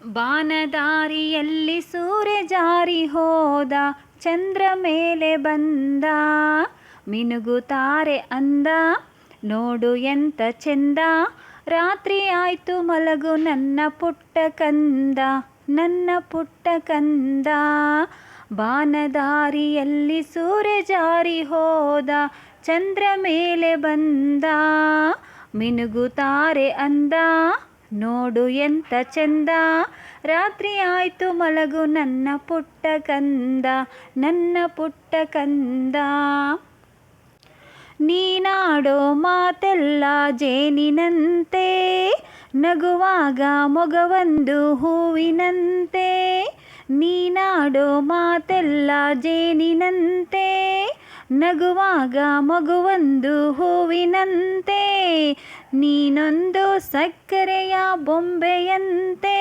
ಬಾನದಾರಿಯಲ್ಲಿ ಸೂರ್ಯ ಜಾರಿ ಹೋದ, ಚಂದ್ರ ಮೇಲೆ ಬಂದ, ಮಿನುಗುತ್ತಾರೆ ಅಂದ, ನೋಡು ಎಂತ ಚೆಂದ. ರಾತ್ರಿ ಆಯ್ತು ಮಲಗು ನನ್ನ ಪುಟ್ಟ ಕಂದ, ನನ್ನ ಪುಟ್ಟ ಕಂದ. ಬಾನದಾರಿಯಲ್ಲಿ ಸೂರ್ಯ ಜಾರಿ ಹೋದ, ಚಂದ್ರ ಮೇಲೆ ಬಂದ, ಮಿನುಗುತ್ತಾರೆ ಅಂದ, ನೋಡು ಎಂತ ಚೆಂದ. ರಾತ್ರಿ ಆಯ್ತು ಮಲಗು ನನ್ನ ಪುಟ್ಟ ಕಂದ, ನನ್ನ ಪುಟ್ಟ ಕಂದ. ನೀನಾಡೋ ಮಾತೆಲ್ಲ ಜೇನಿನಂತೆ, ನಗುವಾಗ ಮೊಗವೊಂದು ಹೂವಿನಂತೆ. ನೀನಾಡೋ ಮಾತೆಲ್ಲ ಜೇನಿನಂತೆ, ನಗುವಾಗ ಮಗುವೊಂದು ಹೂವಿನಂತೆ. ನೀನೊಂದು ಸಕ್ಕರೆಯ ಬೊಂಬೆಯಂತೆ,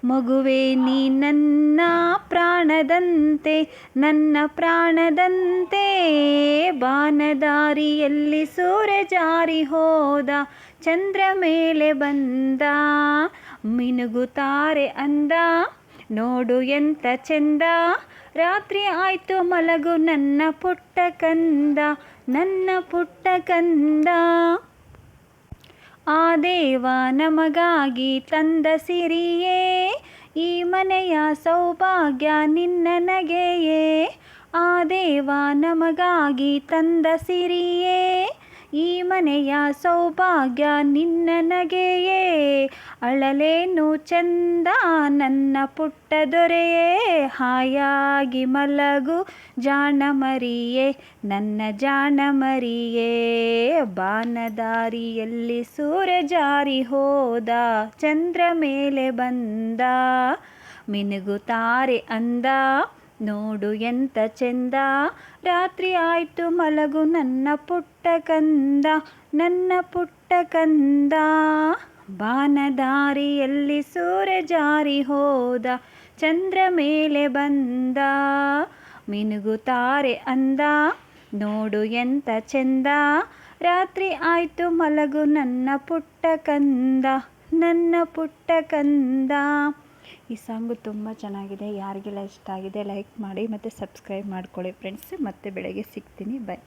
ಮಗುವೆ ನೀ ನನ್ನ ಪ್ರಾಣದಂತೆ, ನನ್ನ ಪ್ರಾಣದಂತೆ. ಬಾನದಾರಿಯಲ್ಲಿ ಸೂರ್ಯ ಜಾರಿ ಹೋದ, ಚಂದ್ರ ಮೇಲೆ ಬಂದ, ಮಿನುಗುತ್ತಾರೆ ಅಂದ, ನೋಡು ಎಂತ ಚೆಂದ. ರಾತ್ರಿ ಆಯ್ತು ಮಲಗು ನನ್ನ ಪುಟ್ಟ ಕಂದ, ನನ್ನ ಪುಟ್ಟ ಕಂದ. ಆ ದೇವ ನಮಗಾಗಿ ತಂದ ಸಿರಿಯೇ, ಈ ಮನೆಯ ಸೌಭಾಗ್ಯ ನಿನ್ನ ನಗೆಯೇ. ಆ ದೇವ ನಮಗಾಗಿ ತಂದ ಸಿರಿಯೇ, ಈ ಮನೆಯ ಸೌಭಾಗ್ಯ ನಿನ್ನ ನಗೆಯೇ. ಅಳಲೇನು ಚಂದ ನನ್ನ ಪುಟ್ಟ ದೊರೆಯೇ, ಹಾಯಾಗಿ ಮಲಗು ಜಾಣ ಮರಿಯೇ, ನನ್ನ ಜಾಣ ಮರಿಯೇ. ಬಾನದಾರಿಯಲ್ಲಿ ಸೂರ್ಯ ಜಾರಿ ಹೋದ, ಚಂದ್ರ ಮೇಲೆ ಬಂದ, ಮಿನುಗುತ್ತಾರೆ ಅಂದ, ನೋಡು ಎಂತ ಚೆಂದ. ರಾತ್ರಿ ಆಯ್ತು ಮಲಗು ನನ್ನ ಪುಟ್ಟ ಕಂದ, ನನ್ನ ಪುಟ್ಟ ಕಂದ. ಬಾನದಾರಿಯಲ್ಲಿ ಸೂರ್ಯ ಜಾರಿ ಹೋದ, ಚಂದ್ರ ಮೇಲೆ ಬಂದ, ಮಿನುಗುತ್ತಾರೆ ಅಂದ, ನೋಡು ಎಂತ ಚೆಂದ. ರಾತ್ರಿ ಆಯ್ತು ಮಲಗು ನನ್ನ ಪುಟ್ಟ ಕಂದ, ನನ್ನ ಪುಟ್ಟ ಕಂದ. ಈ ಸಾಂಗು ತುಂಬ ಚೆನ್ನಾಗಿದೆ. ಯಾರಿಗೆಲ್ಲ ಇಷ್ಟ ಆಗಿದೆ ಲೈಕ್ ಮಾಡಿ ಮತ್ತು ಸಬ್ಸ್ಕ್ರೈಬ್ ಮಾಡ್ಕೊಳ್ಳಿ ಫ್ರೆಂಡ್ಸ್. ಮತ್ತೆ ಬೆಳಗ್ಗೆ ಸಿಗ್ತೀನಿ. ಬಾಯ್.